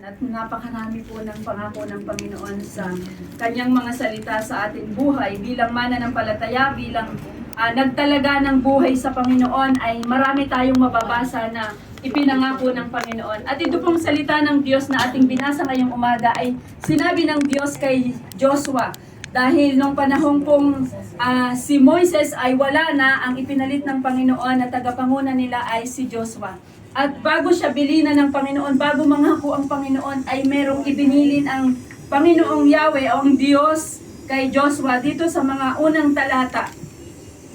At napakarami po ng pangako ng Panginoon sa kanyang mga salita sa ating buhay bilang mananampalataya, bilang nagtalaga ng buhay sa Panginoon, ay marami tayong mababasa na ipinangako ng Panginoon. At ito pong salita ng Diyos na ating binasa ngayong umaga ay sinabi ng Diyos kay Joshua. Dahil nung panahon pong si Moises ay wala na, ang ipinalit ng Panginoon na tagapanguna nila ay si Joshua. At bago siya bilinan ng Panginoon, bago mangako ang Panginoon, ay merong ibinilin ang Panginoong Yahweh o ang Diyos kay Joshua dito sa mga unang talata.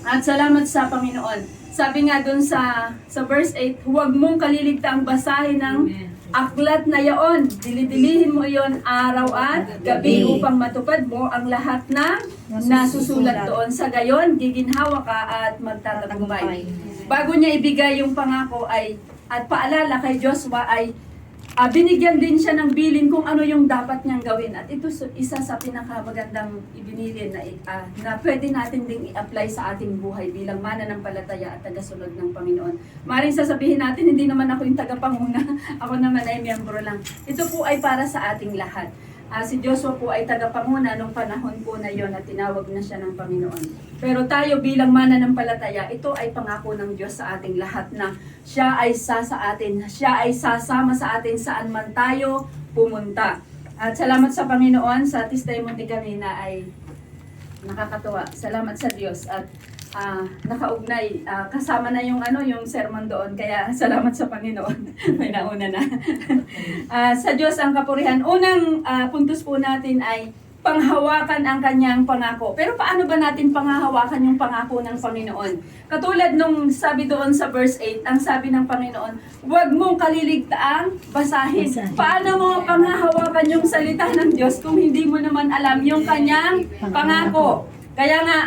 At salamat sa Panginoon. Sabi nga dun sa verse 8, huwag mong kaliligtaang basahin ng aklat na yaon. Dilidilihin mo iyon araw at gabi upang matupad mo ang lahat ng nasusulat doon. Sa gayon, giginhawa ka at magtatagumpay. Bago niya ibigay yung pangako at paalala kay Joshua ay binigyan din siya ng bilin kung ano yung dapat niyang gawin. At ito isa sa pinakamagandang ibinilin na pwede natin ding i-apply sa ating buhay bilang mananampalataya at tagasunod ng Panginoon. Maring sasabihin natin, hindi naman ako yung tagapanguna, ako naman ay miyembro lang. Ito po ay para sa ating lahat. Si Joshua po ay tagapanguna nung panahon po na yon at tinawag na siya ng Panginoon. Pero tayo bilang mananampalataya, ito ay pangako ng Diyos sa ating lahat na siya ay sa atin, siya ay sasama sa atin saan man tayo pumunta. At salamat sa Panginoon sa testimony kanina ay nakakatuwa. Salamat sa Diyos at nakaugnay. Kasama na yung sermon doon. Kaya salamat sa Panginoon. May nauna na. Sa Diyos ang kapurihan. Unang puntos po natin ay panghawakan ang kanyang pangako. Pero paano ba natin panghahawakan yung pangako ng Panginoon? Katulad nung sabi doon sa verse 8, ang sabi ng Panginoon, huwag mong kaliligtaang basahin. Paano mo panghahawakan yung salita ng Diyos kung hindi mo naman alam yung kanyang pangako? Kaya nga,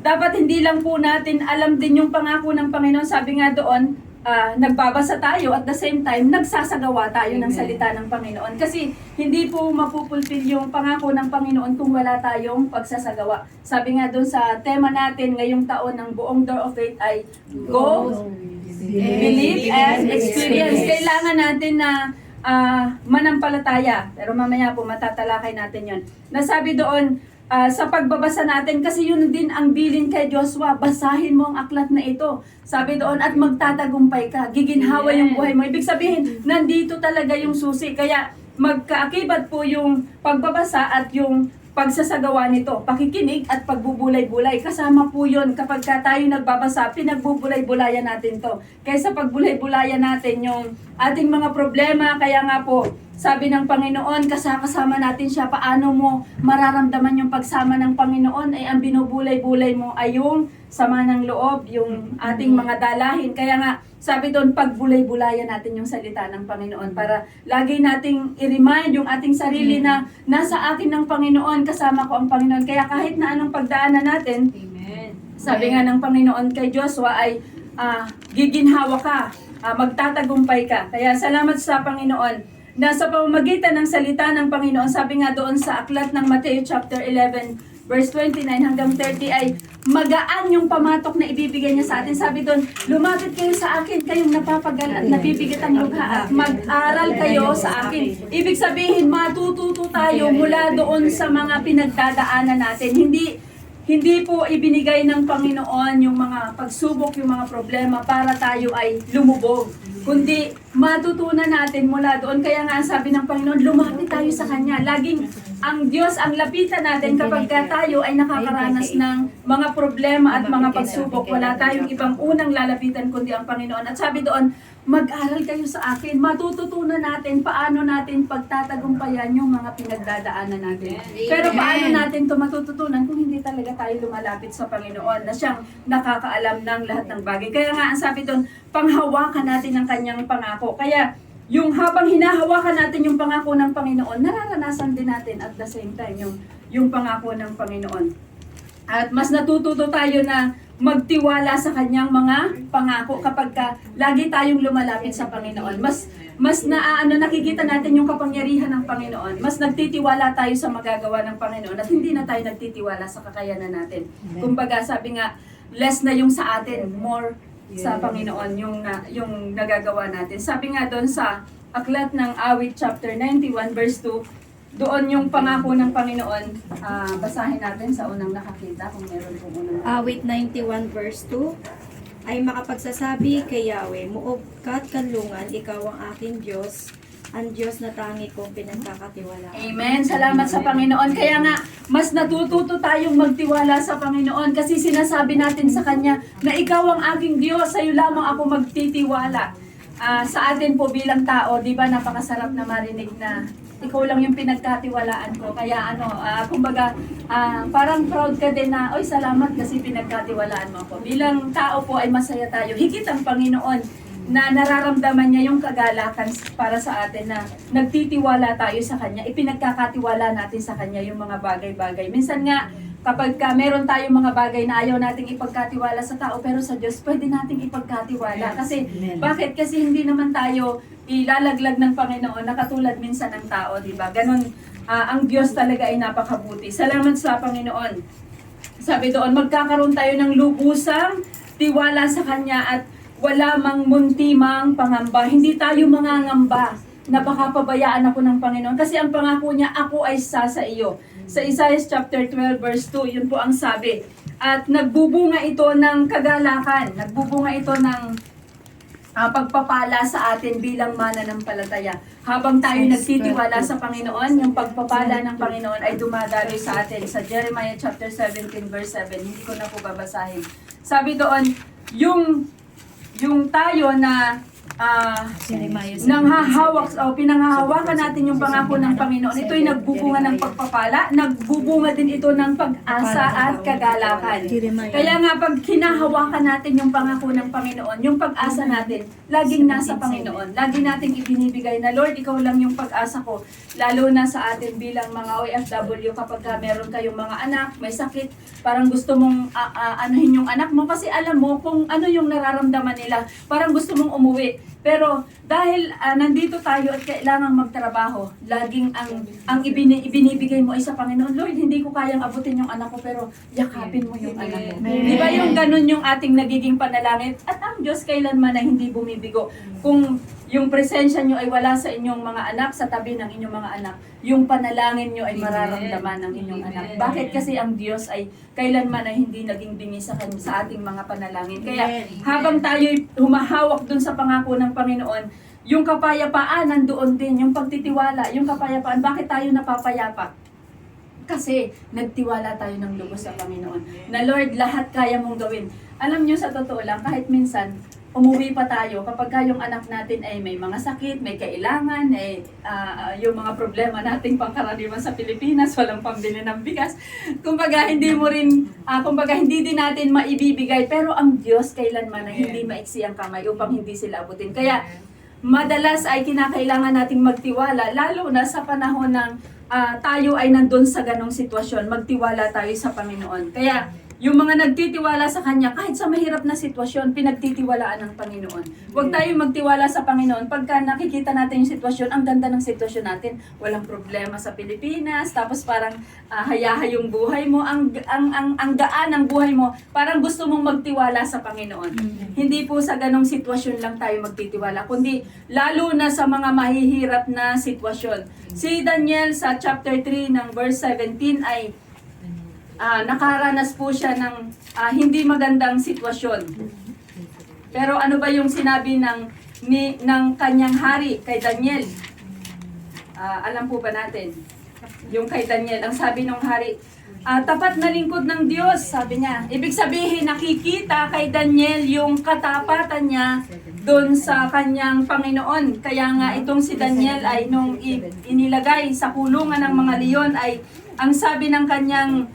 dapat hindi lang po natin alam din yung pangako ng Panginoon. Sabi nga doon, nagbabasa tayo at the same time, nagsasagawa tayo ng salita ng Panginoon. Kasi hindi po mapupulfill yung pangako ng Panginoon kung wala tayong pagsasagawa. Sabi nga doon sa tema natin ngayong taon ng buong Door of Faith ay Go, Believe, and Experience. Kailangan natin na manampalataya. Pero mamaya po matatalakay natin yon. Nasabi doon, sa pagbabasa natin, kasi yun din ang bilin kay Joshua, basahin mo ang aklat na ito. Sabi doon, at magtatagumpay ka, giginhawa yung buhay mo. Ibig sabihin, nandito talaga yung susi. Kaya magkaakibat po yung pagbabasa at yung pagsasagawa nito, pakikinig at pagbubulay-bulay. Kasama po yun kapag tayo nagbabasa, pinagbubulay-bulayan natin to. Kaysa pagbulay-bulayan natin yung ating mga problema, kaya nga po, sabi ng Panginoon, kasama natin siya. Paano mo mararamdaman yung pagsama ng Panginoon? Ay ang binubulay-bulay mo ay yung sama ng loob, yung ating mga dalahin. Kaya nga, sabi doon, pagbulay-bulayan natin yung salita ng Panginoon para lagi nating i-remind yung ating sarili na nasa akin ng Panginoon, kasama ko ang Panginoon. Kaya kahit na anong pagdaanan natin, sabi nga ng Panginoon kay Joshua ay giginhawa ka, magtatagumpay ka. Kaya salamat sa Panginoon na sa pamamagitan ng salita ng Panginoon, sabi nga doon sa aklat ng Mateo chapter 11, verse 29 hanggang 30 ay magaan yung pamatok na ibibigay niya sa atin. Sabi doon, lumapit kayo sa akin, kayong napapagal at nabibigat ang lugha at mag-aral kayo sa akin. Ibig sabihin, matututo tayo mula doon sa mga pinagdadaanan natin. Hindi po ibinigay ng Panginoon yung mga pagsubok, yung mga problema para tayo ay lumubog. Kundi matutunan natin mula doon. Kaya nga sabi ng Panginoon, lumapit tayo sa Kanya. Laging ang Diyos ang lapitan natin kapag tayo ay nakakaranas ng mga problema at mga pagsubok. Wala tayong ibang unang lalapitan kundi ang Panginoon. At sabi doon, mag-aral kayo sa akin. Matututunan natin paano natin pagtatagumpayan yung mga pinagdadaanan natin. Pero paano natin ito matututunan kung hindi talaga tayo lumalapit sa Panginoon na siyang nakakaalam ng lahat ng bagay. Kaya nga ang sabi doon, panghawakan natin ang kanyang pangako. Kaya yung habang hinahawakan natin yung pangako ng Panginoon, nararanasan din natin at the same time yung pangako ng Panginoon. At mas natututo tayo na magtiwala sa kanyang mga pangako kapag lagi tayong lumalapit sa Panginoon. Mas nakikita natin yung kapangyarihan ng Panginoon. Mas nagtitiwala tayo sa magagawa ng Panginoon at hindi na tayo nagtitiwala sa kakayanan natin. Kumbaga sabi nga, less na yung sa atin, more sa Panginoon yung nagagawa natin. Sabi nga doon sa aklat ng Awit chapter 91 verse 2. Doon yung pangako ng Panginoon. Basahin natin sa unang nakakita kung meron pong unang. Awit 91 verse 2 ay makapagsasabi kay Yahweh, muog ka't kanlungan, ikaw ang aking Diyos, ang Diyos na tangi kong pinagkakatiwalaan. Amen. Salamat sa Panginoon. Kaya nga, mas natututo tayong magtiwala sa Panginoon kasi sinasabi natin sa Kanya na ikaw ang aking Diyos, sa'yo lamang ako magtitiwala. Sa atin po bilang tao, di ba napakasarap na marinig na ikaw lang yung pinagkatiwalaan ko. Kaya kumbaga, parang proud ka din na, oy salamat kasi pinagkatiwalaan mo ako. Bilang tao po ay masaya tayo. Higit ang Panginoon na nararamdaman niya yung kagalakan para sa atin na nagtitiwala tayo sa Kanya. Ipinagkakatiwala natin sa Kanya yung mga bagay-bagay. Minsan nga, kapag meron tayong mga bagay na ayaw nating ipagkatiwala sa tao, pero sa Diyos pwede nating ipagkatiwala. Kasi, bakit? Kasi hindi naman tayo ilalaglag ng Panginoon na katulad minsan ng tao, di ba? Ganon, ang Diyos talaga ay napakabuti. Salamat sa Panginoon. Sabi doon, magkakaroon tayo ng lubusang tiwala sa Kanya at wala mang muntimang pangamba. Hindi tayo mangangamba na baka pabayaan ako ng Panginoon. Kasi ang pangako niya, ako ay sa iyo. Sa Isaiah chapter 12 verse 2, yun po ang sabi. At nagbubunga ito ng kagalakan. Nagbubunga ito ng pagpapala sa atin bilang mananampalataya. Habang tayo nagtitiwala sa Panginoon, yung pagpapala ng Panginoon ay dumadaloy sa atin. Sa Jeremiah chapter 17 verse 7, hindi ko na po babasahin. Sabi doon, yung tayo na pinanghahawakan natin yung pangako ng Panginoon. Ito'y nagbubunga ng pagpapala, nagbubunga din ito ng pag-asa at kagalakan. Kaya nga pag hinahawakan natin yung pangako ng Panginoon, yung pag-asa natin, laging nasa Panginoon. Lagi nating ibinibigay na, Lord, ikaw lang yung pag-asa ko. Lalo na sa atin bilang mga OFW, kapag meron kayong mga anak, may sakit, parang gusto mong anuhin yung anak mo kasi alam mo kung ano yung nararamdaman nila. Parang gusto mong umuwi. Pero dahil nandito tayo at kailangang magtrabaho, laging ang ibinibigay mo ay sa Panginoon, Lord, hindi ko kayang abutin yung anak ko, pero yakapin mo yung anak ko. Di ba yung ganun yung ating nagiging panalangin? At ang Diyos kailanman na hindi bumibigo. Kung yung presensya nyo ay wala sa inyong mga anak, sa tabi ng inyong mga anak, yung panalangin nyo ay mararamdaman ng inyong anak. Bakit? Kasi ang Diyos ay kailanman ay hindi naging bingi sa ating mga panalangin. Kaya habang tayo humahawak dun sa pangako ng Panginoon, yung kapayapaan nandoon din, yung pagtitiwala, yung kapayapaan. Bakit tayo napapayapa? Kasi nagtiwala tayo ng lubos sa Panginoon. Na Lord, lahat kaya mong gawin. Alam nyo, sa totoo lang, kahit minsan, umuwi pa tayo kapag yung anak natin ay may mga sakit, may kailangan, yung mga problema nating pangkaraniwan sa Pilipinas, walang pambili ng bigas. Kumbaga hindi din natin maibibigay, pero ang Diyos kailanman ay hindi maiksi ang kamay upang hindi sila abutin. Kaya madalas ay kinakailangan nating magtiwala, lalo na sa panahon ng tayo ay nandun sa ganong sitwasyon, magtiwala tayo sa Panginoon. Kaya yung mga nagtitiwala sa Kanya, kahit sa mahirap na sitwasyon, pinagtitiwalaan ng Panginoon. Huwag tayo magtiwala sa Panginoon pagka nakikita natin yung sitwasyon, ang ganda ng sitwasyon natin, walang problema sa Pilipinas, tapos parang hayahay yung buhay mo, ang gaan ng buhay mo, parang gusto mong magtiwala sa Panginoon. Hindi po sa ganong sitwasyon lang tayo magtitiwala, kundi lalo na sa mga mahihirap na sitwasyon. Si Daniel sa chapter 3 ng verse 17 ay nakaranas po siya ng hindi magandang sitwasyon. Pero ano ba yung sinabi ng kanyang hari kay Daniel? Alam po ba natin? Yung kay Daniel, ang sabi ng hari, tapat na lingkod ng Diyos, sabi niya. Ibig sabihin, nakikita kay Daniel yung katapatan niya doon sa kanyang Panginoon. Kaya nga itong si Daniel ay nung inilagay sa kulungan ng mga leon ay ang sabi ng kanyang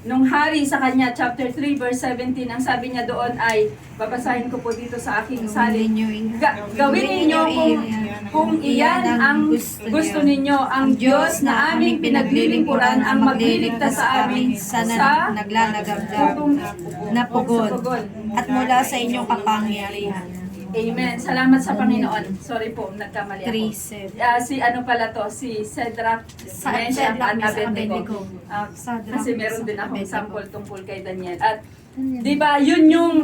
nung hari sa kanya, chapter 3 verse 17, ang sabi niya doon ay, babasahin ko po dito sa aking salin, gawin ninyo kung iyan ang gusto ninyo, ang Diyos na aming pinaglilingkuran ang magliligtas sa amin sa naglalagabgab na pugon at mula sa inyong kapangyarihan. Amen. Salamat sa Panginoon. Sorry po, nagkamali ako. 3:7. Si ano pala to? Si Shadrach, Meshach, at Abednego. Kasi meron din akong sample tungkol kay Daniel. At Di ba? Yun yung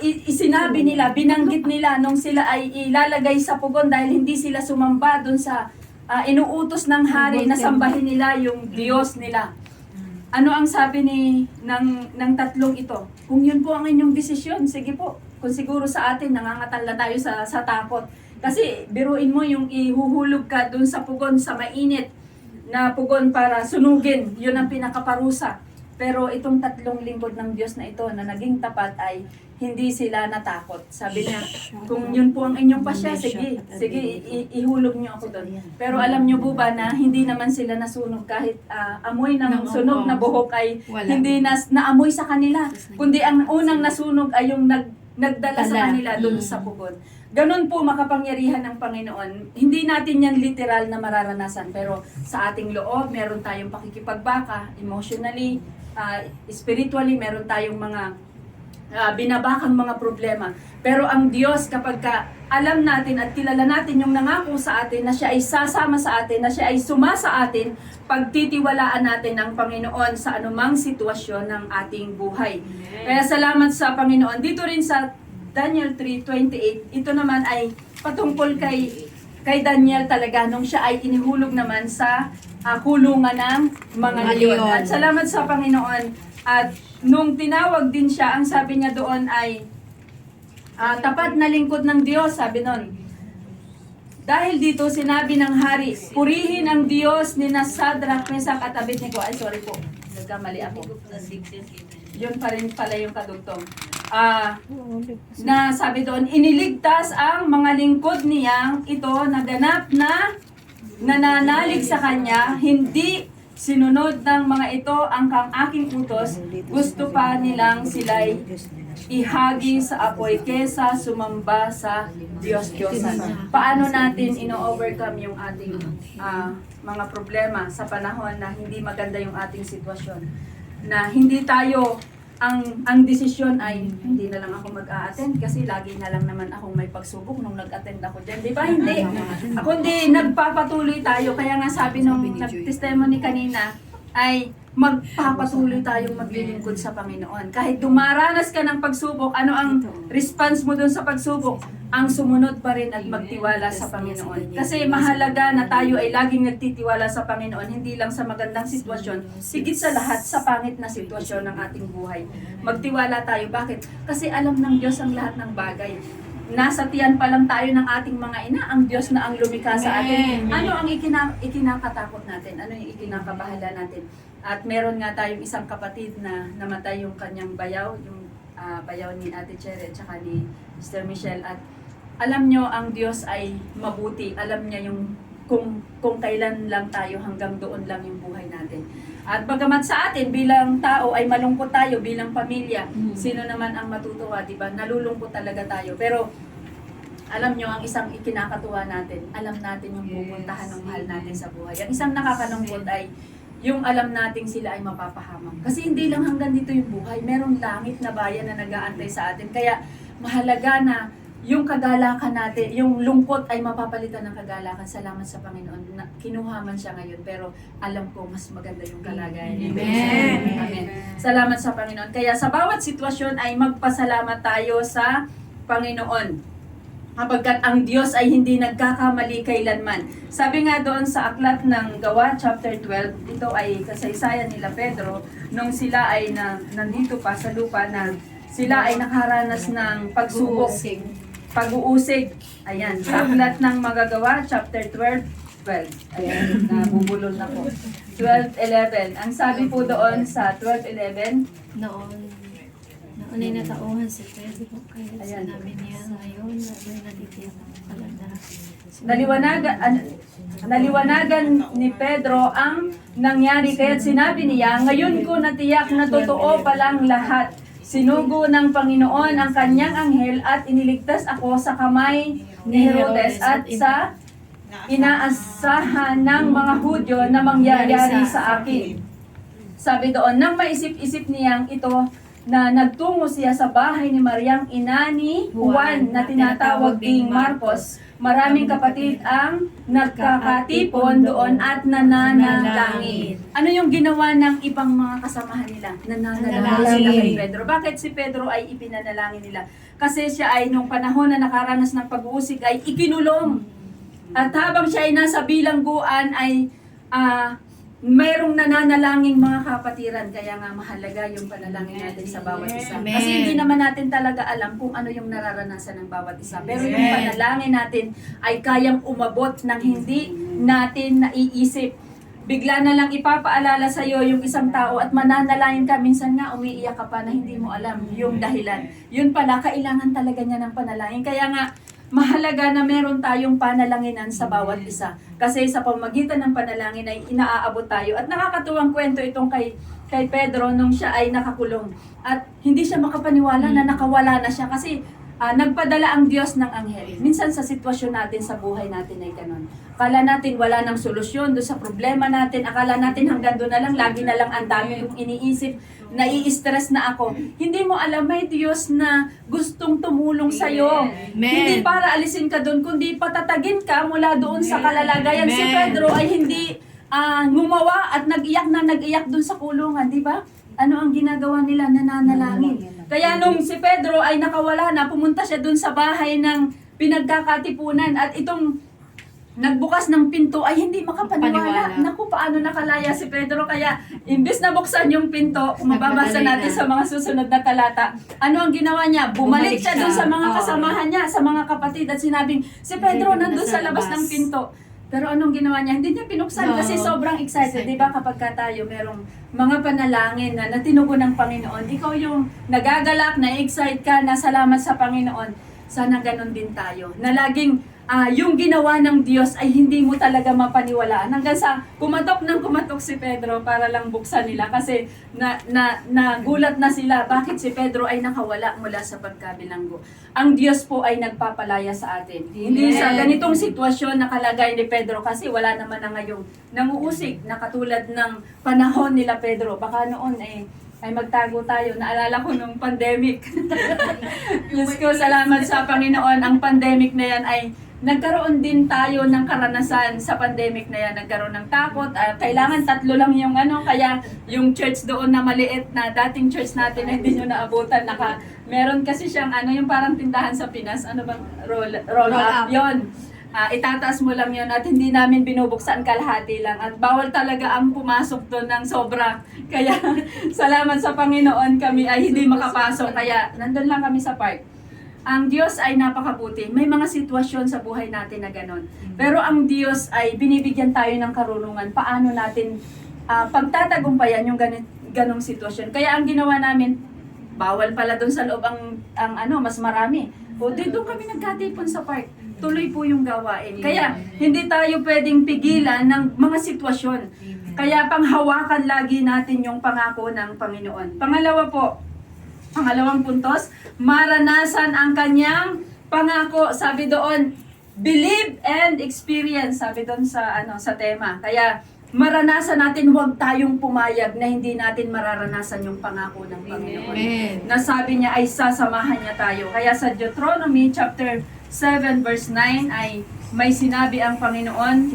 isinabi nila, binanggit nila nung sila ay ilalagay sa pugon dahil hindi sila sumamba dun sa inuutos ng hari na sambahin nila yung Diyos nila. Ano ang sabi ng tatlong ito? Kung yun po ang inyong desisyon, sige po. Kung siguro sa atin, nangangatal na tayo sa takot. Kasi biruin mo yung ihuhulog ka dun sa pugon, sa mainit na pugon para sunugin. Yun ang pinakaparusa. Pero itong tatlong lingkod ng Diyos na ito na naging tapat ay hindi sila natakot. Sabi niya, kung yun po ang inyong pasya, sige, ihulog niyo ako doon. Pero alam niyo po ba na hindi naman sila nasunog kahit amoy ng sunog na buhok ay hindi naamoy sa kanila. Kundi ang unang nasunog ay yung nagdala sa kanila doon sa pugon. Ganon po makapangyarihan ng Panginoon. Hindi natin yan literal na mararanasan, pero sa ating loob, meron tayong pakikipagbaka, emotionally, spiritually, meron tayong mga binabakang mga problema. Pero ang Diyos, kapag alam natin at kilala natin yung nangako sa atin na siya ay sasama sa atin, na siya ay suma sa atin, pagtitiwalaan natin ang Panginoon sa anumang sitwasyon ng ating buhay. Kaya salamat sa Panginoon. Dito rin sa Daniel 3:28, ito naman ay patungkol kay Daniel talaga nung siya ay inihulog naman sa kulungan ng mga leon. At salamat sa Panginoon. At nung tinawag din siya, ang sabi niya doon ay tapat na lingkod ng Diyos, sabi nun. Dahil dito sinabi ng hari, purihin ang Diyos ni Sadrach, Mesach at Abednego. Ay, sorry po. Nagkamali ako. Yun pa rin pala yung kadugtong. Na sabi doon, iniligtas ang mga lingkod niyang ito na ganap na nananalig sa kanya, hindi sinunod ng mga ito ang aking utos, gusto pa nilang sila'y ihagi sa apoy kesa sumamba sa Diyos-Diyosan. Paano natin ino-overcome yung ating mga problema sa panahon na hindi maganda yung ating sitwasyon? Na hindi tayo ang desisyon ay hindi na lang ako mag-a-attend kasi lagi na lang naman akong may pagsubok nung nag-attend ako dyan. Di ba? Hindi. Kundi nagpapatuloy tayo. Kaya nga sabi nung nag-testimony kanina ay magpapatuloy tayong maglilingkod sa Panginoon. Kahit dumaranas ka ng pagsubok, ano ang response mo dun sa pagsubok? Ang sumunod pa rin at magtiwala sa Panginoon. Kasi mahalaga na tayo ay laging nagtitiwala sa Panginoon, hindi lang sa magandang sitwasyon, sigit sa lahat sa pangit na sitwasyon ng ating buhay. Magtiwala tayo. Bakit? Kasi alam ng Diyos ang lahat ng bagay. Nasa tiyan pa lang tayo ng ating mga ina, ang Diyos na ang lumikha sa atin. Ano ang ikinakatakot natin? Ano yung ikinakabahala natin? At meron nga tayong isang kapatid na namatay yung kanyang bayaw, yung bayaw ni Ate Cherry at saka ni Mr. Michelle. At alam nyo, ang Diyos ay mabuti. Alam niya yung kung kailan lang tayo, hanggang doon lang yung buhay natin. At bagamat sa atin, bilang tao ay malungkot tayo, bilang pamilya, sino naman ang matutuwa, di ba? Nalulungkot talaga tayo. Pero alam nyo, ang isang ikinakatuwa natin, alam natin yung pupuntahan ng mahal natin sa buhay. Ang isang nakakalungkot ay yung alam nating sila ay mapapahamak. Kasi hindi lang hanggang dito yung buhay. Merong langit na bayan na nag-aantay sa atin. Kaya mahalaga na yung kagalakan natin, yung lungkot ay mapapalitan ng kagalakan. Salamat sa Panginoon. Kinuha man siya ngayon, pero alam ko mas maganda yung kalagayan niya. Amen. Amen. Salamat sa Panginoon. Kaya sa bawat sitwasyon ay magpasalamat tayo sa Panginoon. Kapagkat ang Diyos ay hindi nagkakamali kailanman. Sabi nga doon sa aklat ng Gawa, chapter 12, ito ay kasaysayan nila Pedro, nung sila ay nandito pa sa lupa na sila ay nakaranas ng pagsubok, pag-uusig. Ayan, sa aklat ng Magagawa, chapter 12. Ayan, nabubulol na po. 12:11. Ang sabi po doon sa 12:11, Noon ay natauhan si Pedro, kaya Ayan. sinabi niya ngayon na may natitira palanda. naliwanagan ni Pedro ang nangyari. Kaya sinabi niya, ngayon ko natiyak na totoo palang lahat. Sinugo ng Panginoon ang kanyang anghel at iniligtas ako sa kamay ni Herodes at sa inaasahan ng mga Hudyo na mangyayari sa akin. Sabi doon, nang maisip-isip niyang ito, na nagtungo siya sa bahay ni Mariang ina ni Juan na tinatawag ding Marcos, maraming kapatid ang nagkakatipon doon at nananalangin. Ano yung ginawa ng ibang mga kasamahan nila? Nananalangin sila kay Pedro. Bakit si Pedro ay ipinanalangin nila? Kasi siya ay nung panahon na nakaranas ng pag-uusig ay ikinulong. At habang siya ay nasa bilangguan ay mayroong nananalangin mga kapatiran, kaya nga mahalaga yung panalangin natin sa bawat isa. Amen. Kasi hindi naman natin talaga alam kung ano yung nararanasan ng bawat isa. Pero yung Amen. panalangin natin ay kayang umabot ng hindi natin naiisip. Bigla na lang ipapaalala sa iyo yung isang tao at mananalangin ka, minsan nga umiiyak ka pa na hindi mo alam yung dahilan. Yun pala, kailangan talaga niya ng panalangin. Kaya nga, mahalaga na meron tayong panalanginan sa bawat isa. Kasi sa pamagitan ng panalangin ay inaaabot tayo. At nakakatuwang kwento itong kay Pedro nung siya ay nakakulong. At hindi siya makapaniwala na nakawala na siya kasi nagpadala ang Diyos ng anghel. Minsan sa sitwasyon natin sa buhay natin ay ganun. Akala natin wala nang solusyon doon sa problema natin. Akala natin hanggang doon na lang, lagi na lang ang dami kong iniisip. Nai-stress na ako. Hindi mo alam, may Diyos na gustong tumulong sa'yo. Amen. Hindi para alisin ka doon, kundi patatagin ka mula doon sa kalalagayan. Si Amen. Pedro ay hindi ngumawa at nag-iyak doon sa kulungan, di ba? Ano ang ginagawa nila? Nananalangin. Kaya nung si Pedro ay nakawala na, pumunta siya doon sa bahay ng pinagkakatipunan at itong nagbukas ng pinto ay hindi makapaniwala. Paniwala. Naku, paano nakalaya si Pedro? Kaya, imbes na buksan yung pinto, kung mababasa Nagmadali natin na. sa mga susunod na talata, ano ang ginawa niya? Bumalik siya doon sa mga Oo. kasamahan niya, sa mga kapatid, at sinabing, si Pedro nandun sa labas ng pinto. Pero anong ginawa niya? Hindi niya pinuksan Oo. kasi sobrang excited. Di ba kapag ka tayo merong mga panalangin na natinugo ng Panginoon, ikaw yung nagagalak, na-excite ka, na salamat sa Panginoon. Sana ganun din tayo. Na laging yung ginawa ng Diyos ay hindi mo talaga mapaniwalaan. Hanggang sa kumatok si Pedro para lang buksan nila kasi nagulat na sila bakit si Pedro ay nakawala mula sa pagkabilanggo. Ang Diyos po ay nagpapalaya sa atin. Hindi sa ganitong sitwasyon nakalagay ni Pedro kasi wala naman na ngayong nanguusig na katulad ng panahon nila Pedro. Baka noon ay magtago tayo. Naalala ko nung pandemic. Diyos ko, salamat sa Panginoon. Ang pandemic na yan ay nagkaroon din tayo ng karanasan sa pandemic na yan. Nagkaroon ng takot. Kailangan 3 lang yung kaya yung church doon na maliit na dating church natin na hindi nyo naabutan. Meron kasi siyang yung parang tindahan sa Pinas. Ano bang roll up? Yun. Itataas mo lang yun at hindi namin binubuksan kalahati lang. At bawal talaga ang pumasok doon ng sobra. Kaya salamat sa Panginoon kami ay hindi makapasok. Kaya nandun lang kami sa park. Ang Diyos ay napakabuti. May mga sitwasyon sa buhay natin na gano'n. Pero ang Diyos ay binibigyan tayo ng karunungan. Paano natin pagtatagumpayan yung ganong sitwasyon. Kaya ang ginawa namin, bawal pala doon sa loob ang mas marami. O doon kami nagkatipon sa park. Tuloy po yung gawain. Kaya hindi tayo pwedeng pigilan ng mga sitwasyon. Kaya panghawakan lagi natin yung pangako ng Panginoon. Pangalawang puntos, maranasan ang kanyang pangako. Sabi doon, believe and experience. Sabi doon sa tema. Kaya maranasan natin, huwag tayong pumayag na hindi natin mararanasan yung pangako ng Panginoon. Amen. Na sabi niya ay sasamahan niya tayo. Kaya sa Deuteronomy chapter 7 verse 9 ay may sinabi ang Panginoon.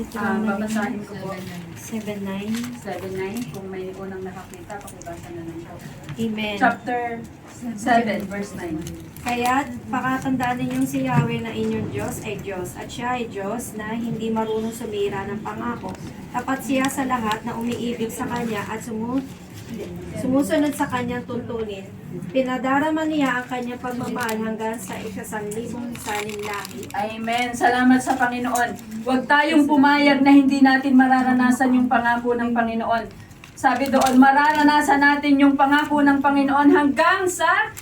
Babasahin ko po. 7:9. 7:9. Kung may unang nakakita, pakibasa na lang po. Amen. Chapter 7 verse 9. Kaya't pakatandaan ninyong si Yahweh na inyong Diyos ay Diyos, at siya ay Diyos na hindi marunong sumira ng pangako. Tapat siya sa lahat na umiibig sa Kanya at sumusunod sa Kanyang tuntunin. Pinadarama niya ang Kanyang pagmamahal hanggang sa 1,000 salin lahi. Amen. Salamat sa Panginoon. Huwag tayong pumayag na hindi natin mararanasan yung pangako ng Panginoon. Sabi doon, mararanasan natin yung pangako ng Panginoon hanggang sa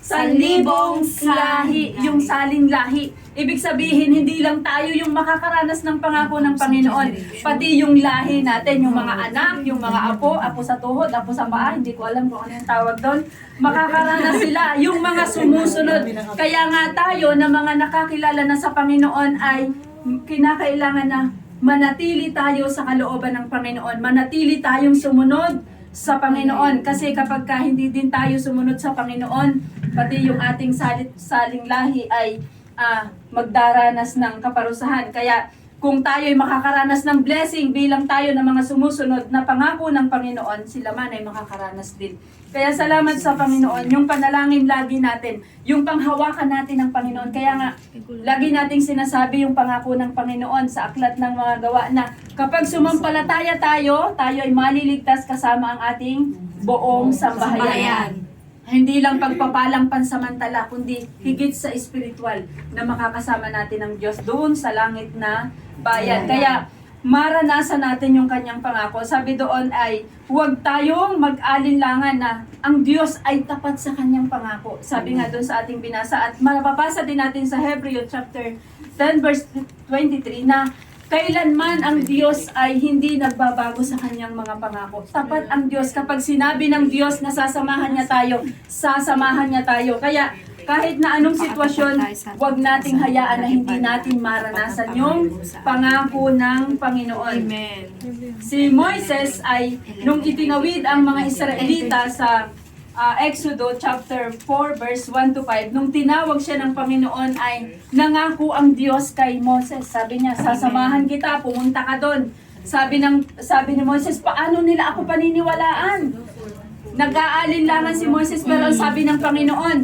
salibong lahi, yung saling lahi. Ibig sabihin, hindi lang tayo yung makakaranas ng pangako ng Panginoon, pati yung lahi natin, yung mga anak, yung mga apo sa tuhod, apo sa paa, hindi ko alam kung ano yung tawag doon, makakaranas sila, yung mga sumusunod. Kaya nga tayo na mga nakakilala na sa Panginoon ay kinakailangan na manatili tayo sa kalooban ng Panginoon, manatili tayong sumunod sa Panginoon. Kasi kapag hindi din tayo sumunod sa Panginoon, pati yung ating saling lahi ay magdaranas ng kaparusahan. Kaya kung tayo ay makakaranas ng blessing bilang tayo ng mga sumusunod na pangako ng Panginoon, sila man ay makakaranas din. Kaya salamat sa Panginoon, yung panalangin lagi natin, yung panghawakan natin ng Panginoon. Kaya nga, lagi nating sinasabi yung pangako ng Panginoon sa aklat ng mga gawa na kapag sumampalataya tayo ay maliligtas kasama ang ating buong sambahayan. Hindi lang pagpapalang pansamantala, kundi higit sa espiritual na makakasama natin ng Diyos doon sa langit na bayan. Kaya maranasan natin yung kanyang pangako. Sabi doon ay huwag tayong mag-alinlangan na ang Diyos ay tapat sa kanyang pangako. Sabi nga doon sa ating binasa at mababasa din natin sa Hebreo chapter 10 verse 23 na kailanman ang Diyos ay hindi nagbabago sa kanyang mga pangako. Tapat ang Diyos. Kapag sinabi ng Diyos na sasamahan niya tayo, sasamahan niya tayo. Kaya kahit na anong sitwasyon, huwag nating hayaan na hindi natin maranasan yung pangako ng Panginoon. Amen. Si Moises ay, nung itinawid ang mga Israelita sa Exodo chapter 4 verse 1 to 5, nung tinawag siya ng Panginoon ay nangako ang Diyos kay Moses. Sabi niya, sasamahan kita, pumunta ka doon. Sabi ni Moses, paano nila ako paniniwalaan? Nag-aalinlangan si Moses pero ang sabi ng Panginoon,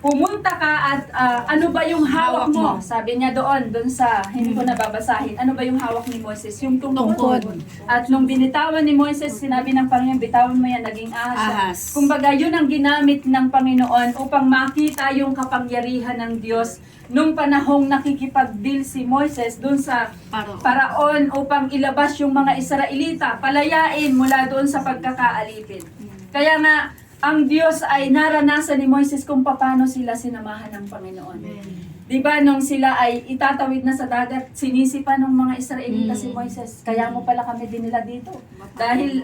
pumunta ka at ano ba yung hawak mo? Sabi niya doon sa, hindi ko nababasahin, ano ba yung hawak ni Moses? Yung tungkod. At nung binitawan ni Moses, sinabi ng Panginoon, bitawan mo yan, naging ahas. Kumbaga, yun ang ginamit ng Panginoon upang makita yung kapangyarihan ng Diyos nung panahong nakikipag-deal si Moses doon sa Paraon upang ilabas yung mga Israelita, palayain mula doon sa pagkakaalipin. Kaya nga, ang Diyos ay naranasan ni Moises kung paano sila sinamahan ng Panginoon. Diba, nung sila ay itatawid na sa dagat, sinisipa ng mga Israelita si Moises, kaya mo pala kami dinila dito. Dahil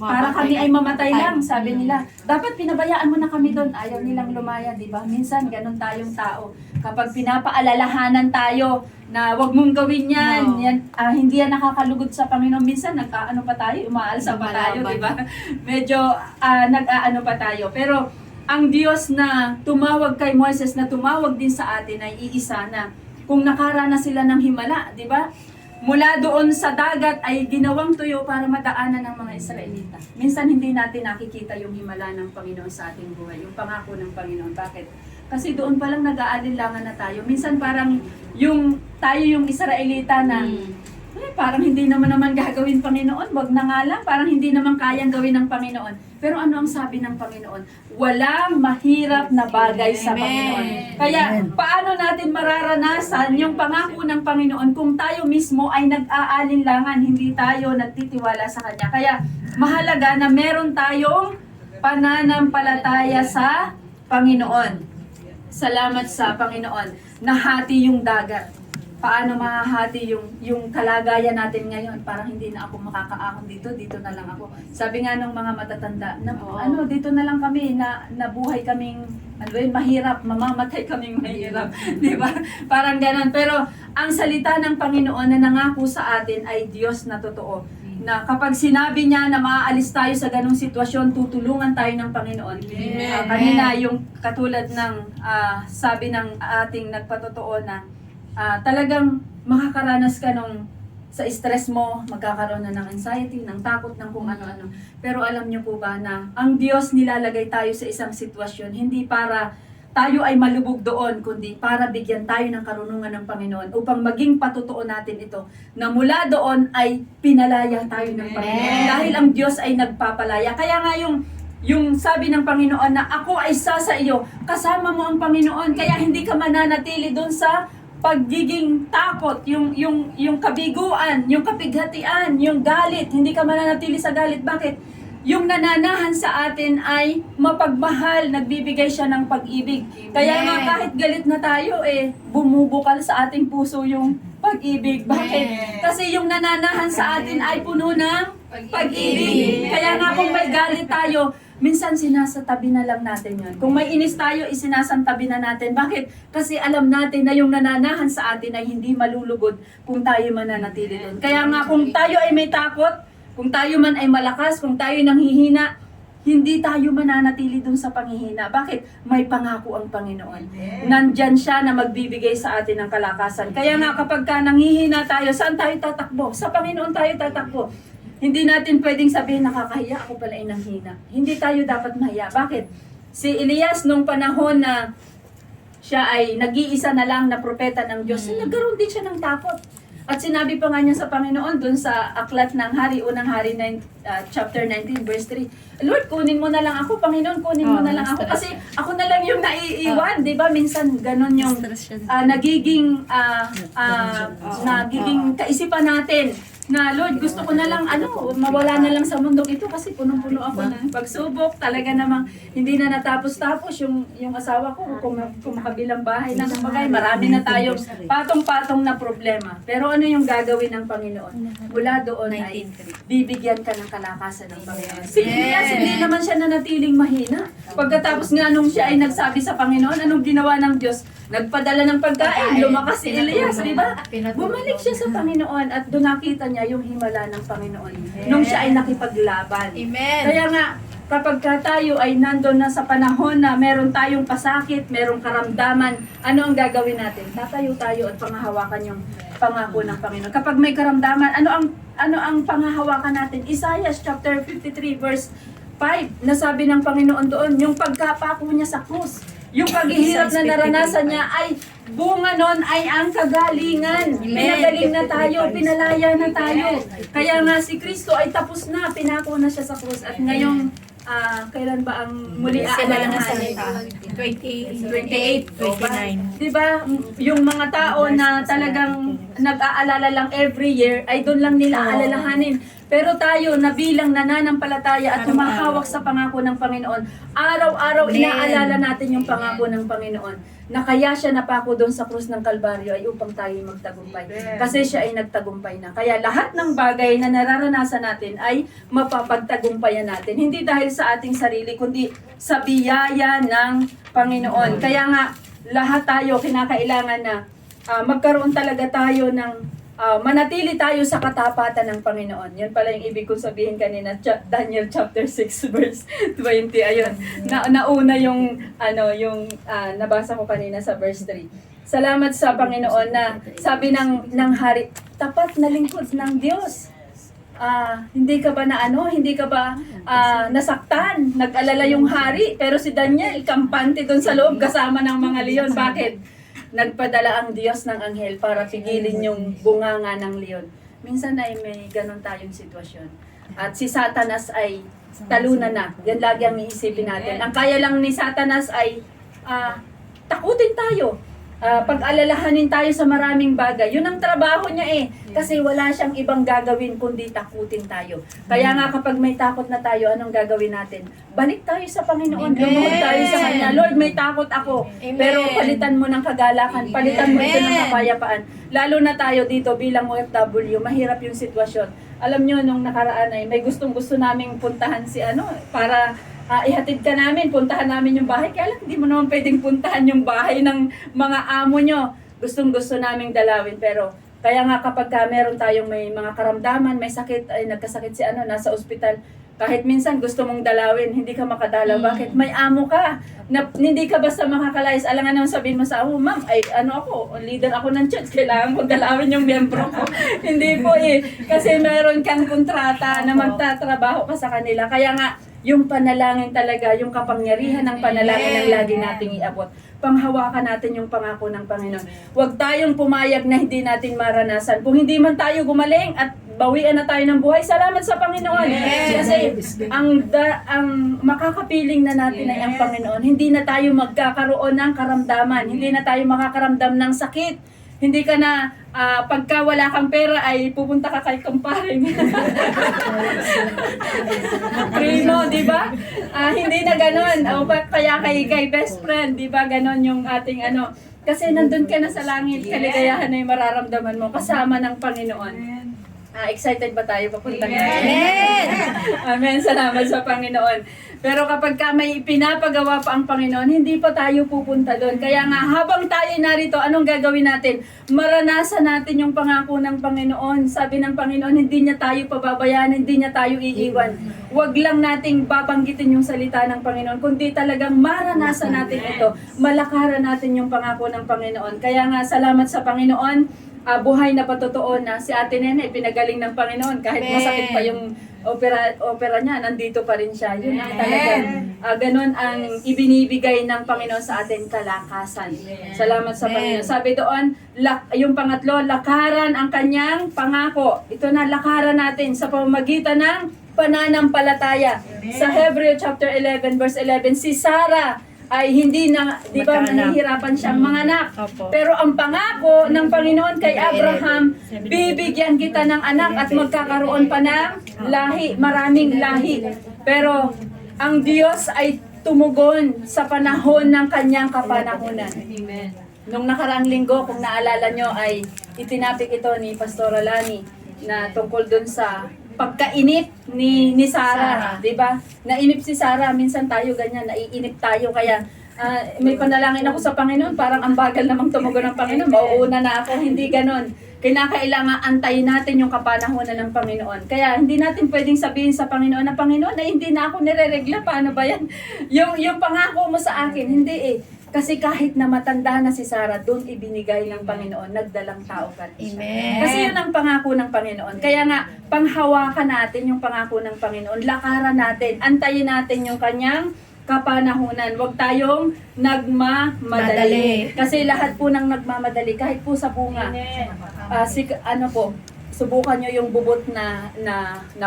para kami ay mamatay lang, sabi nila. Dapat pinabayaan mo na kami doon, ayaw nilang lumaya, diba? Minsan, ganun tayong tao. Kapag pinapaalalahanan tayo na wag mong gawin yan, hindi yan nakakalugod sa Panginoon. Minsan, nag-aano pa tayo, umaalsa pa tayo, diba? Medyo nag-aano pa tayo. Pero, ang Diyos na tumawag kay Moises, na tumawag din sa atin ay iisa na kung nakaranas sila ng himala, di ba? Mula doon sa dagat ay ginawang tuyo para madaanan ng mga Israelita. Minsan hindi natin nakikita yung himala ng Panginoon sa ating buhay, yung pangako ng Panginoon. Bakit? Kasi doon pa lang nag-aalinlangan na tayo. Minsan parang tayo yung Israelita na parang hindi naman gagawin Panginoon, wag na nga lang, parang hindi naman kayang gawin ng Panginoon. Pero ano ang sabi ng Panginoon? Walang mahirap na bagay sa Panginoon. Kaya paano natin mararanasan yung pangako ng Panginoon kung tayo mismo ay nag-aalinlangan, hindi tayo nagtitiwala sa Kanya. Kaya mahalaga na meron tayong pananampalataya sa Panginoon. Salamat sa Panginoon. Nahati yung dagat. Paano mahahati yung kalagayan natin ngayon? Parang hindi na ako makakaahon dito na lang ako. Sabi nga ng mga matatanda, dito na lang kami, nabuhay kaming, mahirap, mamamatay kaming mahirap. Di ba? Parang ganon. Pero ang salita ng Panginoon na nangako sa atin ay Diyos na totoo. Na kapag sinabi niya na maaalis tayo sa ganong sitwasyon, tutulungan tayo ng Panginoon. Kanina yung katulad ng sabi ng ating nagpatotoo na talagang makakaranas ka sa stress mo, magkakaroon na ng anxiety, ng takot, ng kung ano-ano. Pero alam niyo po ba na ang Diyos nilalagay tayo sa isang sitwasyon, hindi para tayo ay malubog doon, kundi para bigyan tayo ng karunungan ng Panginoon upang maging patotoo natin ito, na mula doon ay pinalaya tayo ng Panginoon. Dahil ang Diyos ay nagpapalaya. Kaya nga yung sabi ng Panginoon na ako ay sa iyo, kasama mo ang Panginoon, kaya hindi ka mananatili doon sa pagiging takot, yung kabiguan, yung kapighatian, yung galit, hindi ka mananatili sa galit. Bakit? Yung nananahan sa atin ay mapagmahal, nagbibigay siya ng pag-ibig. Kaya nga kahit galit na tayo, bumubukal sa ating puso yung pag-ibig. Bakit? Kasi yung nananahan sa atin ay puno ng pag-ibig. Kaya nga kung may galit tayo, minsan sinasatabi na lang natin yun. Kung may inis tayo, isinasantabi na natin. Bakit? Kasi alam natin na yung nananahan sa atin ay hindi malulugod kung tayo mananatili doon. Kaya nga kung tayo ay may takot, Kung tayo man ay malakas, kung tayo nanghihina, hindi tayo mananatili dun sa panghihina. Bakit? May pangako ang Panginoon. Nandyan siya na magbibigay sa atin ng kalakasan. Kaya nga kapag ka nanghihina tayo, saan tayo tatakbo? Sa Panginoon tayo tatakbo. Hindi natin pwedeng sabihin, nakakahiya, ako pala ay nanghina. Hindi tayo dapat mahiya. Bakit? Si Elias nung panahon na siya ay nag-iisa na lang na propeta ng Diyos, nagkaroon din siya ng takot. At sinabi pa nga niya sa Panginoon dun sa aklat ng Hari, unang Hari, chapter 19, verse 3, Lord, kunin mo na lang ako, Panginoon, kunin mo na lang ako. Kasi ako na lang yung naiiwan, di ba? Minsan ganon yung nagiging kaisipan natin na Lord, gusto ko na lang mawala na lang sa mundong ito kasi punong-puno ako ng pagsubok. Talaga namang hindi na natapos-tapos yung asawa ko kung makabilang bahay na kumagay. Marami na tayong patong-patong na problema. Pero ano yung gagawin ng Panginoon? Mula doon ay bibigyan ka ng kalakasan ng Panginoon. Si Elias, hindi naman siya nanatiling mahina. Pagkatapos nga nung siya ay nagsabi sa Panginoon, anong ginawa ng Diyos? Nagpadala ng pagkain, lumakas si Elias, di ba? Bumalik siya sa Panginoon at doon nakita niya yung himala ng Panginoon nung siya ay nakipaglaban. Amen. Kaya nga, kapag tayo ay nandun na sa panahon na meron tayong pasakit, merong karamdaman, ano ang gagawin natin? Tatayo tayo at pangahawakan yung pangako ng Panginoon. Kapag may karamdaman, ano ang pangahawakan natin? Isaiah chapter 53 verse 5, nasabi ng Panginoon doon, yung pagkapako niya sa krus, yung paghihirap na naranasan niya ay bunga nun ay ang kagalingan. Pinagaling na tayo, pinalaya na tayo. Kaya nga si Kristo ay tapos na, pinako na siya sa krus. At ngayong, kailan ba ang muli aalalahanin? 28, 29. Diba, yung mga tao na talagang nag-aalala lang every year, ay doon lang nila aalalahanin. Pero tayo na bilang nananampalataya at humahawak sa pangako ng Panginoon, araw-araw inaalala natin yung pangako ng Panginoon na kaya siya napako doon sa krus ng Kalbaryo ay upang tayo magtagumpay. Kasi siya ay nagtagumpay na. Kaya lahat ng bagay na nararanasan natin ay mapapagtagumpayan natin. Hindi dahil sa ating sarili, kundi sa biyaya ng Panginoon. Kaya nga, lahat tayo kinakailangan na magkaroon talaga tayo ng manatili tayo sa katapatan ng Panginoon. Yan pala yung ibig kong sabihin kanina, Daniel chapter 6 verse 20. Ayun. Nauna yung nabasa ko kanina sa verse 3. Salamat sa Panginoon na sabi ng hari, tapat na lingkod ng Diyos. Hindi ka ba hindi ka ba nasaktan? Nag-alala yung hari, pero si Daniel kampante doon sa loob kasama ng mga leon. Bakit? Nagpadala ang Diyos ng anghel para pigilin yung bunganga ng leon. Minsan ay may ganon tayong sitwasyon. At si Satanas ay talunan na. Yan lagi ang iisipin natin. Ang kaya lang ni Satanas ay takutin tayo. Pag-alalahanin tayo sa maraming bagay. Yun ang trabaho niya Kasi wala siyang ibang gagawin kundi takutin tayo. Kaya nga kapag may takot na tayo, anong gagawin natin? Balik tayo sa Panginoon. Lumuhod tayo sa Kanya. Lord, may takot ako. Amen. Pero palitan mo ng kagalakan. Palitan mo ito ng kapayapaan. Lalo na tayo dito bilang OFW, mahirap yung sitwasyon. Alam nyo, nung nakaraan ay may gustong-gusto naming puntahan si para ihatid ka namin, puntahan namin yung bahay. Kaya lang, hindi mo naman pwedeng puntahan yung bahay ng mga amo nyo. Gustong-gusto naming dalawin. Pero, kaya nga kapag meron tayong may mga karamdaman, may sakit, ay nagkasakit si nasa ospital, kahit minsan gusto mong dalawin, hindi ka makadalaw. Bakit? May amo ka. Hindi ka basta makakalayas. Alam nga naman sabihin mo sa amo, ma'am, ay ako, leader ako ng church, kailangan ko dalawin yung miyembro ko. Hindi po Kasi meron kang kontrata na magtatrabaho ka sa kanila. Kaya nga, yung panalangin talaga, yung kapangyarihan ng panalangin ang lagi nating iabot. Panghawakan natin yung pangako ng Panginoon. Huwag tayong pumayag na hindi natin maranasan. Kung hindi man tayo gumaling at bawian na tayo ng buhay, salamat sa Panginoon. Kasi ang makakapiling na natin ay ang Panginoon. Hindi na tayo magkakaroon ng karamdaman. Hindi na tayo makakaramdam ng sakit. Hindi ka na, pagka wala kang pera ay pupunta ka kay kumparing. Primo, di ba? Hindi na ganon. O kaya kay best friend, di ba? Ganon yung ating Kasi nandun ka na sa langit, kaligayahan na yung mararamdaman mo kasama ng Panginoon. Excited ba tayo papunta ngayon? Amen. Salamat sa Panginoon. Pero kapag ka may pinapagawa pa ang Panginoon, hindi pa tayo pupunta doon. Kaya nga, habang tayo narito, anong gagawin natin? Maranasan natin yung pangako ng Panginoon. Sabi ng Panginoon, hindi niya tayo pababayaan, hindi niya tayo iiwan. Huwag lang nating babanggitin yung salita ng Panginoon, kundi talagang maranasan natin ito. Malakaran natin yung pangako ng Panginoon. Kaya nga, salamat sa Panginoon. Buhay na patotoo na si Ate Nene pinagaling ng Panginoon kahit masakit pa yung opera niya, nandito pa rin siya. Yun ang talagang ganun ang ibinibigay ng Panginoon sa atin, kalakasan. Salamat sa Panginoon. Sabi doon, yung pangatlo, lakaran ang kanyang pangako. Ito na, lakaran natin sa pamamagitan ng pananampalataya. Sa Hebreo chapter 11 verse 11, si Sarah ay hindi na, di ba, nahihirapan siyang manganak. Pero ang pangako ng Panginoon kay Abraham, bibigyan kita ng anak at magkakaroon pa ng lahi, maraming lahi. Pero ang Diyos ay tumugon sa panahon ng kanyang kapanahunan. Nung nakaraang linggo, kung naalala nyo, ay itinapik ito ni Pastora Lani na tungkol dun sa pagkainip ni Sarah, 'di ba? Nainip si Sarah, minsan tayo ganyan, naiinip tayo kaya may panalangin ako sa Panginoon, parang ang bagal namang tumugon ng Panginoon, mauuna na ako, hindi ganon. Kinakailangan antayin natin yung kapanahunan ng Panginoon. Kaya hindi natin pwedeng sabihin sa Panginoon na Panginoon, na hindi na ako nireregla, paano ba yan? Yung pangako mo sa akin, hindi eh. Kasi kahit na matanda na si Sarah, doon ibinigay ng Panginoon, nagdalang tao ka rin siya. Amen. Kasi yun ang pangako ng Panginoon. Kaya nga, panghawakan natin yung pangako ng Panginoon, lakaran natin, antayin natin yung kanyang kapanahunan. Huwag tayong nagmamadali. Kasi lahat po ng nagmamadali, kahit po sa bunga, subukan nyo yung bubot na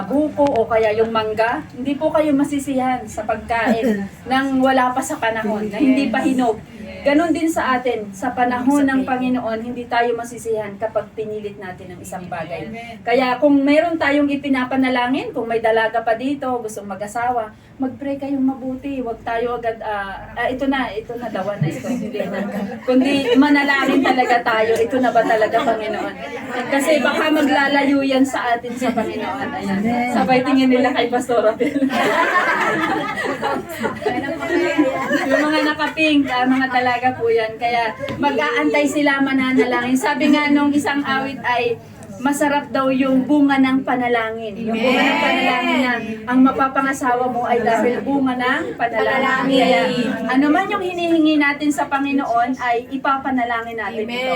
buko o kaya yung mangga, hindi po kayo masisiyahan sa pagkain nang wala pa sa panahon, na hindi pa hinog. Ganon din sa atin, sa panahon ng Panginoon, hindi tayo masisiyahan kapag pinilit natin ang isang bagay. Kaya kung meron tayong ipinapanalangin, kung may dalaga pa dito, gustong mag-asawa, mag-pray kayong mabuti. Huwag tayo agad, ito na dawan na ito. Hindi na. Kundi manalangin talaga tayo, ito na ba talaga Panginoon? Kasi baka maglalayo yan sa atin sa Panginoon. Ayan. Sabay tingin nila kay Pastor Rapil. Yung mga nakapink, mga talaga po yan. Kaya mag-aantay sila mananalangin. Sabi nga nung isang awit ay, masarap daw yung bunga ng panalangin. Yung bunga ng panalangin na ang mapapangasawa mo ay dahil bunga ng panalangin. Kaya ano man yung hinihingi natin sa Panginoon ay ipapanalangin natin ito.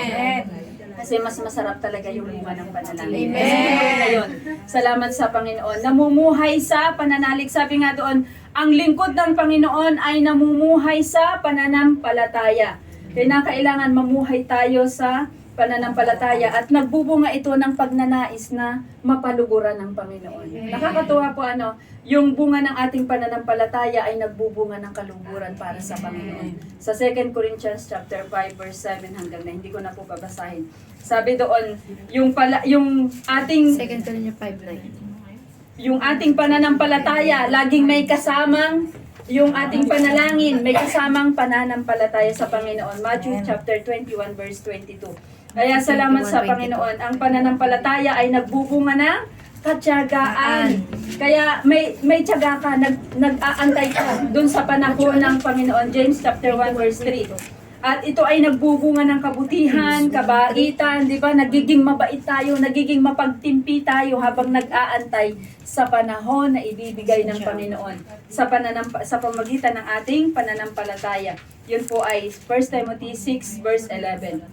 Kasi mas masarap talaga yung bunga ng panalangin. Amen. Ngayon, salamat sa Panginoon. Namumuhay sa pananalig. Sabi nga doon, ang lingkod ng Panginoon ay namumuhay sa pananampalataya. Kailangan mamuhay tayo sa pananampalataya at nagbubunga ito ng pagnanais na mapaluguran ng Panginoon. Nakakatuwa po yung bunga ng ating pananampalataya ay nagbubunga ng kaluguran para sa Panginoon. Sa 2 Corinthians chapter 5 verse 7 hanggang 9, hindi ko na po babasahin. Sabi doon, yung ating 2 Corinthians 5:9. Yung ating pananampalataya, laging may kasamang yung ating panalangin, may kasamang pananampalataya sa Panginoon. Matthew chapter 21 verse 22. Kaya salamat sa Panginoon. Ang pananampalataya ay nagbubunga ng katyagaan. Kaya may tiyaga ka, nag-aantay ka dun sa panahon ng Panginoon. James chapter 1 verse 3. At ito ay nagbubunga ng kabutihan, kabaitan, di ba? Nagiging mabait tayo, nagiging mapagtimpi tayo habang nag-aantay sa panahon na ibibigay ng Panginoon sa pamagitan ng ating pananampalataya. Yun po ay 1 Timothy 6 verse 11.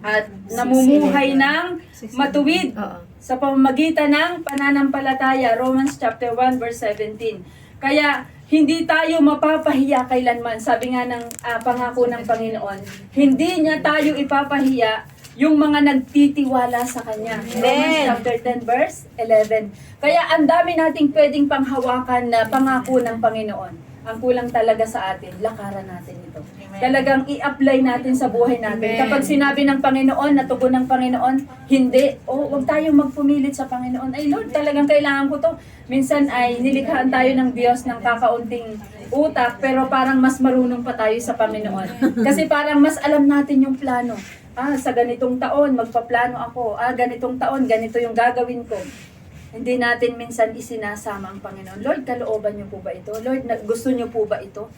At namumuhay ng matuwid sa pamamagitan ng pananampalataya. Romans chapter 1 verse 17. Kaya hindi tayo mapapahiya kailanman. Sabi nga ng pangako ng Panginoon, hindi niya tayo ipapahiya yung mga nagtitiwala sa Kanya. Romans chapter 10 verse 11. Kaya ang dami nating pwedeng panghawakan na pangako ng Panginoon. Ang kulang talaga sa atin, lakaran natin ito. Talagang i-apply natin sa buhay natin. Kapag sinabi ng Panginoon, natugon ng Panginoon, hindi. Huwag tayong magpumilit sa Panginoon. Ay Lord, talagang kailangan ko to. Minsan ay nilikhaan tayo ng Diyos ng kakaunting utak, pero parang mas marunong pa tayo sa Panginoon. Kasi parang mas alam natin yung plano. sa ganitong taon, magpaplano ako. Ganitong taon, ganito yung gagawin ko. Hindi natin minsan isinasama ang Panginoon. Lord, kalooban niyo po ba ito? Lord, gusto niyo po ba ito?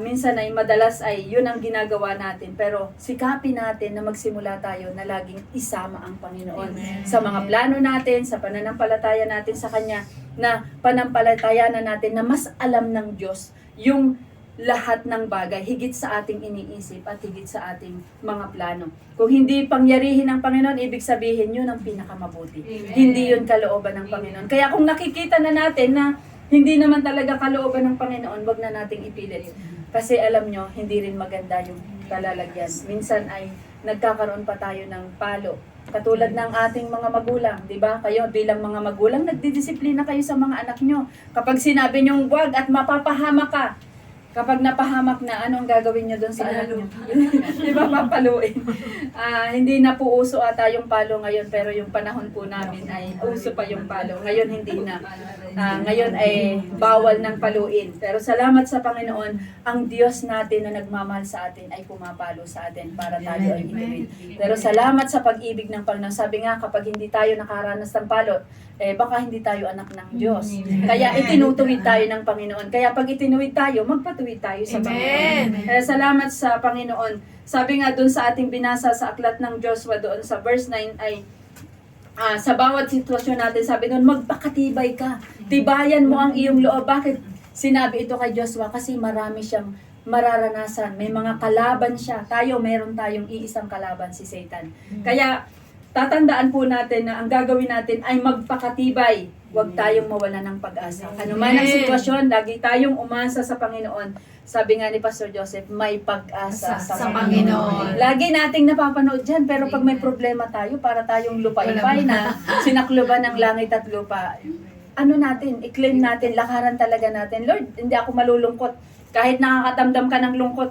Minsan ay madalas ay yun ang ginagawa natin. Pero sikapin natin na magsimula tayo na laging isama ang Panginoon. Amen. Sa mga plano natin, sa pananampalataya natin sa Kanya, na panampalatayanan natin na mas alam ng Diyos yung lahat ng bagay, higit sa ating iniisip at higit sa ating mga plano. Kung hindi pangyarihin ng Panginoon, ibig sabihin yun ang pinakamabuti. Amen. Hindi yun kalooban ng Panginoon. Kaya kung nakikita na natin na hindi naman talaga kalooban ng Panginoon, wag na nating ipilit. Kasi alam nyo, hindi rin maganda yung kalalagyan. Minsan ay nagkakaroon pa tayo ng palo. Katulad ng ating mga magulang, di ba? Kayo bilang mga magulang, nagdidisiplina kayo sa mga anak nyo. Kapag sinabi nyo wag at mapapahamak ka, kapag napahamak na, anong gagawin nyo doon sa anak nyo? Di ba, papaluin? Hindi na po uso ata yung palo ngayon, pero yung panahon po namin ay uso pa yung palo. Ngayon hindi na. Ngayon ay bawal ng paluin. Pero salamat sa Panginoon, ang Diyos natin na nagmamahal sa atin ay pumapalo sa atin para tayo ay inuwin. Pero salamat sa pag-ibig ng Panginoon. Sabi nga, kapag hindi tayo nakaranas ng palo, baka hindi tayo anak ng Diyos. Kaya itinutuwid tayo ng Panginoon. Kaya pag itinuwid tayo, magpatuwid tayo sa Panginoon. Kaya salamat sa Panginoon. Sabi nga doon sa ating binasa sa aklat ng Joshua doon sa verse 9 ay sa bawat sitwasyon natin, sabi doon, magpakatibay ka. Tibayan mo ang iyong loob. Bakit sinabi ito kay Joshua? Kasi marami siyang mararanasan. May mga kalaban siya. Meron tayong iisang kalaban, si Satan. Kaya tatandaan po natin na ang gagawin natin ay magpakatibay. Huwag tayong mawala ng pag-asa. Ano man ang sitwasyon, lagi tayong umasa sa Panginoon. Sabi nga ni Pastor Joseph, may pag-asa sa Panginoon. Lagi nating napapanood dyan, pero pag may problema tayo, para tayong lupay-pay na sinakluban ng langit at lupa, i-claim natin, lakaran talaga natin. Lord, hindi ako malulungkot. Kahit nakakatamdam ka ng lungkot,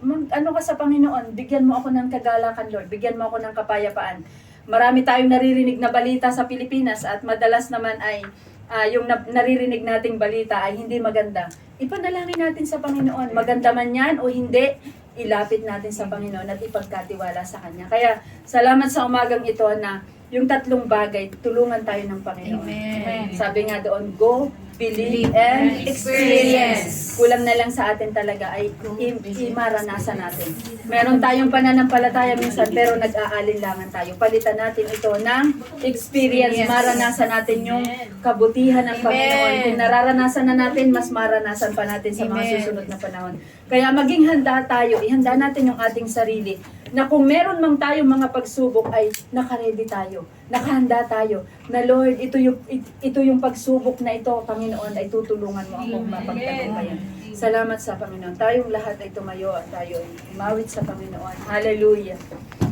ka sa Panginoon, bigyan mo ako ng kagalakan, Lord. Bigyan mo ako ng kapayapaan. Marami tayong naririnig na balita sa Pilipinas at madalas naman ay yung naririnig nating balita ay hindi maganda. Ipanalangin natin sa Panginoon. Maganda man yan o hindi, ilapit natin sa Panginoon at ipagkatiwala sa Kanya. Kaya salamat sa umagang ito na yung tatlong bagay, tulungan tayo ng Panginoon. Amen. Sabi nga doon, go, believe, and experience. Kulang na lang sa atin talaga ay maranasan natin. Meron tayong pananampalataya minsan pero nag-aalinlangan tayo. Palitan natin ito ng experience. Maranasan natin yung kabutihan ng Panginoon. Kung nararanasan na natin, mas maranasan pa natin sa mga susunod na panahon. Kaya maging handa tayo, ihanda natin yung ating sarili na kung meron mang tayong mga pagsubok ay nakaredy tayo, nakahanda tayo na Lord, ito yung pagsubok na ito, Panginoon, ay tutulungan mo akong mapagtagumpayan. Salamat sa Panginoon. Tayong lahat ay tumayo at tayo ay umawit sa Panginoon. Hallelujah.